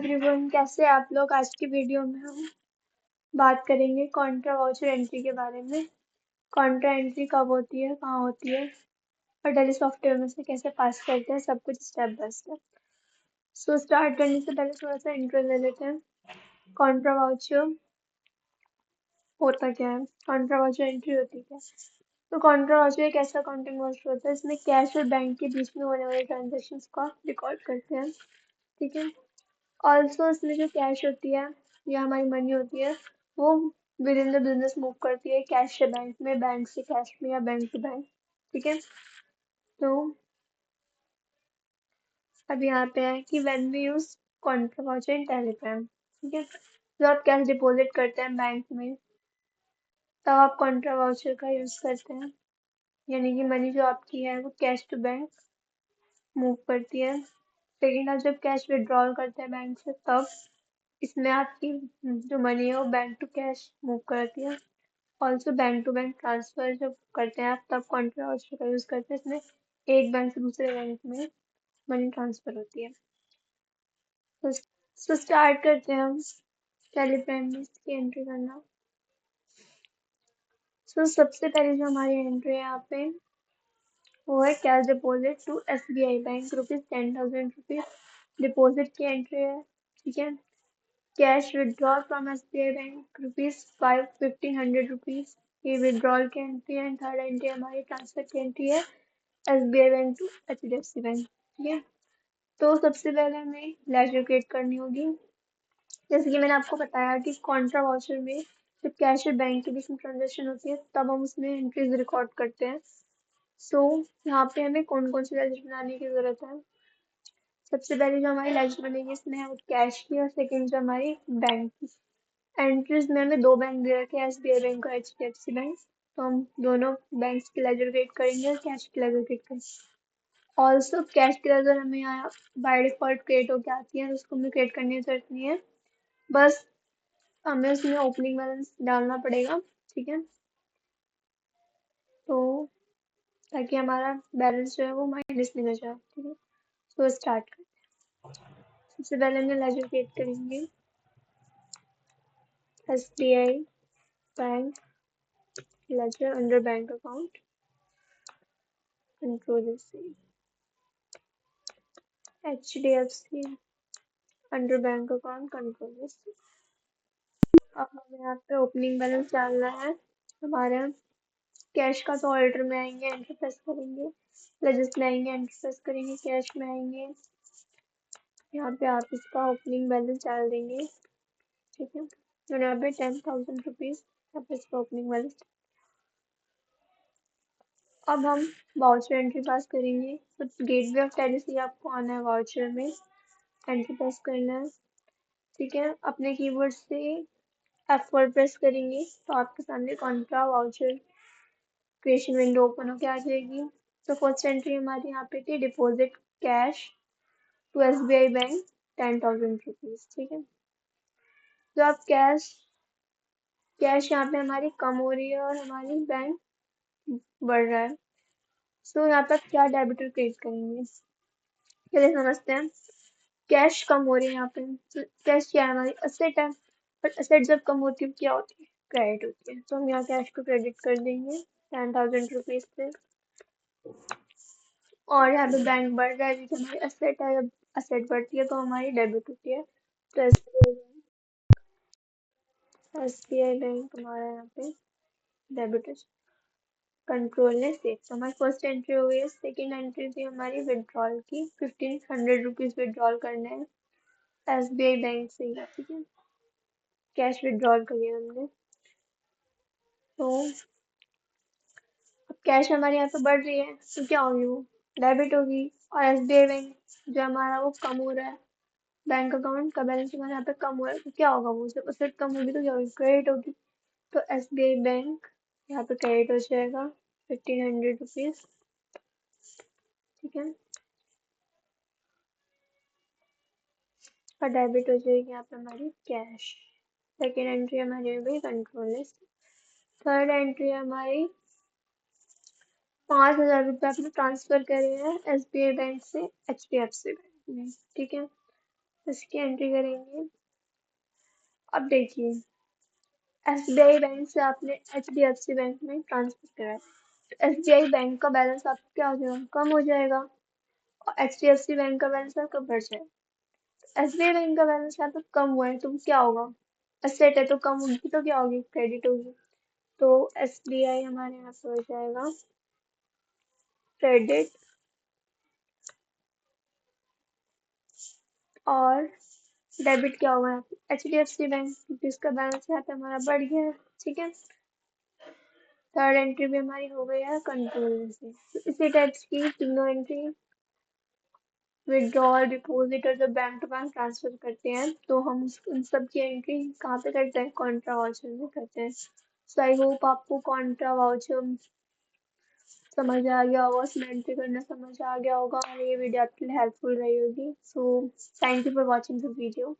Everyone, कैसे आप लोग। आज की वीडियो में हम बात करेंगे कॉन्ट्रा वाउचर एंट्री के बारे में। कॉन्ट्रा एंट्री कब होती है, कहाँ होती है और टैली सॉफ्टवेयर में से कैसे पास करते हैं, सब कुछ step by step. So start करने से पहले थोड़ा सा इंट्रो ले लेते हैं। कॉन्ट्रा वाउचर होता क्या है, कॉन्ट्रा वाउचर एंट्री होती क्या है। तो कॉन्ट्रा वाउचर एक ऐसा अकाउंटिंग वाउचर होता है इसमें कैश और बैंक के बीच में होने वाले ट्रांजेक्शन का रिकॉर्ड करते हैं। ठीक है। ऑल्सो इसमें जो कैश होती है या हमारी मनी होती है वो with in the business move करती है, कैश से बैंक में, बैंक से कैश में, या बैंक टू बैंक। ठीक है। तो अब यहाँ पे है कि when we use contra voucher in Telegram. ठीक है। जब आप कैश डिपॉजिट करते हैं बैंक में तब आप कॉन्ट्रा वाउचर का यूज करते हैं, यानी कि मनी जो आपकी है वो कैश टू बैंक मूव करती है। लेकिन आप जब कैश विड्रॉल करते हैं बैंक से तब इसमें आपकी जो मनी है वो बैंक टू कैश मूव करती है। Also bank to bank transfer जब करते हैं आप तब कॉन्ट्रा वाउचर का यूज करते हैं। इसमें एक बैंक से दूसरे बैंक में मनी ट्रांसफर होती है। तो स्टार्ट करते हैं हम टेलीग्राम में इसकी एंट्री करना। सबसे पहले जो हमारी एंट्री है यहाँ पे वो है cash deposit to SBI bank ₹10,000 deposit की एंट्री है। ठीक है। Cash withdrawal from SBI bank ₹1,500 ये विड्रॉल की एंट्री है। थर्ड एंट्री हमारी ट्रांसफर की एंट्री है SBI bank to HDFC bank. ठीक है। तो सबसे पहले हमें लेजर क्रिएट करनी होगी। जैसे कि मैंने आपको बताया कि कॉन्ट्रा वाउचर में जब कैश और बैंक के बीच में ट्रांजेक्शन होती है तब हम उसमें एंट्रीज रिकॉर्ड करते हैं। यहाँ पे हमें कौन कौन सी लेजर बनाने की जरूरत है। सबसे पहले जो हमारी लेजर बनेगी इसमें है वो कैश की, और सेकेंड जो हमारी बैंक की। एंट्रीज में हमें दो बैंक दे रखे हैं, SBI बैंक और HDFC बैंक। तो हम दोनों बैंक्स की लेजर क्रिएट करेंगे और कैश की लेजर क्रिएट करेंगे। ऑल्सो कैश की लेजर हमें यहाँ बाय डिफॉल्ट क्रिएट होकर आती है, उसको हमें क्रिएट करने की जरूरत नहीं है, बस हमें उसमें ओपनिंग बैलेंस डालना पड़ेगा। ठीक है। तो ताकि हमारा बैलेंस जो है वो माइनस में न जाए। ठीक है। तो स्टार्ट करते हैं। सबसे पहले हमने लेजर क्रिएट करेंगे SBI bank ledger under bank account, control C। HDFC under bank account, control C। अब हमें यहाँ पे ओपनिंग बैलेंस डालना है। हमारे कैश का तो ऑर्डर में आएंगे, एंटर प्रेस करेंगे, लेजर्स में आएंगे, एंटर प्रेस करेंगे, कैश में आएंगे, यहाँ पे आप इसका ओपनिंग बैलेंस डाल देंगे। ठीक है। और यहाँ पे ₹10,000 यहाँ पे इसका ओपनिंग बैलेंस। अब हम वाउचर एंट्री पास करेंगे। तो गेटवे ऑफ टैली से आपको आना है वाउचर में, एंट्री पास करना है। ठीक है। अपने कीबोर्ड से F4 प्रेस करेंगे तो आपके सामने Contra voucher creation window open होकर आ जाएगी। तो फर्स्ट एंट्री हमारी यहाँ पे थी deposit cash to SBI bank ₹10,000। ठीक है। तो अब कैश यहाँ पे हमारी कम हो रही है और हमारी बैंक बढ़ रहा है। यहाँ पे क्या डेबिटर क्रिएट करेंगे चलिए समझते हैं। कैश कम हो रही है यहाँ पे। कैश क्या है, हमारी असेट है, पर असेट जब कम होती है क्या होती है, क्रेडिट होती है। तो हम यहाँ कैश को क्रेडिट कर देंगे ₹10,000 से। और यहाँ पे बैंक बढ़ रहा है क्योंकि हमारी असेट है, जब असेट बढ़ती है तो हमारी डेबिट होती है। तो SBI बैंक हमारा यहाँ पे डेबिट है, कंट्रोल ने सेव। तो हमारी फर्स्ट एंट्री हो गई है। सेकेंड एंट्री थी हमारी विड्रॉल की, ₹1,500 विड्रॉल करने हैं SBI बैंक से ही। ठीक है। कैश विड्रॉल करिए हमने। तो अब कैश हमारे यहाँ पे बढ़ रही है तो क्या होगी, वो डेबिट होगी। और SBI बैंक जो हमारा वो कम हो रहा है, बैंक अकाउंट का बैलेंस हमारे यहाँ पे कम हो रहा है तो क्या होगा, वो जब असेट कम होगी तो क्या होगी, क्रेडिट होगी। तो SBI बैंक यहाँ पे क्रेडिट हो जाएगा ₹1,500। ठीक है। और डेबिट हो जाएगी यहाँ पे हमारी कैश। सेकेंड एंट्री हमारी हो गई कंट्रोल लिस्ट। थर्ड एंट्री हमारी ₹5,000 अपने ट्रांसफर करे हैं SBI बैंक से HDFC बैंक में। ठीक है। इसकी एंट्री करेंगे। अब देखिए, एसबीआई बैंक से आपने एचडीएफसी बैंक में ट्रांसफर करा है, तो एसबीआई बैंक का बैलेंस आपका क्या हो जाएगा, कम हो जाएगा, और एचडीएफसी बैंक का बैलेंस आपका बढ़ जाएगा। एसबीआई बैंक का बैलेंस यहाँ पे कम हुआ है तो क्या होगा, एसेट है तो कम होगी तो क्या होगी, क्रेडिट होगी। तो एसबीआई हमारे यहाँ पे हो जाएगा क्रेडिट, और डेबिट क्या होगा यहाँ पे, H D F C bank, जिसका बैलेंस यहाँ पे हमारा बढ़ गया है। ठीक है, थर्ड एंट्री भी हमारी हो गई है कंट्रोल से। तो इसी टाइप की तीनों एंट्री, विड्रॉल, डिपॉजिट और जब बैंक टू बैंक ट्रांसफर करते हैं तो हम उन सब की एंट्री कहाँ पे करते हैं, कॉन्ट्रा वाउचर में करते हैं। सो आई होप आपको कॉन्ट्रा वाउचर समझ आ गया होगा, उसमें एंट्री करना समझ आ गया होगा, और ये वीडियो आपके लिए हेल्पफुल रही होगी। So thank you for watching this video.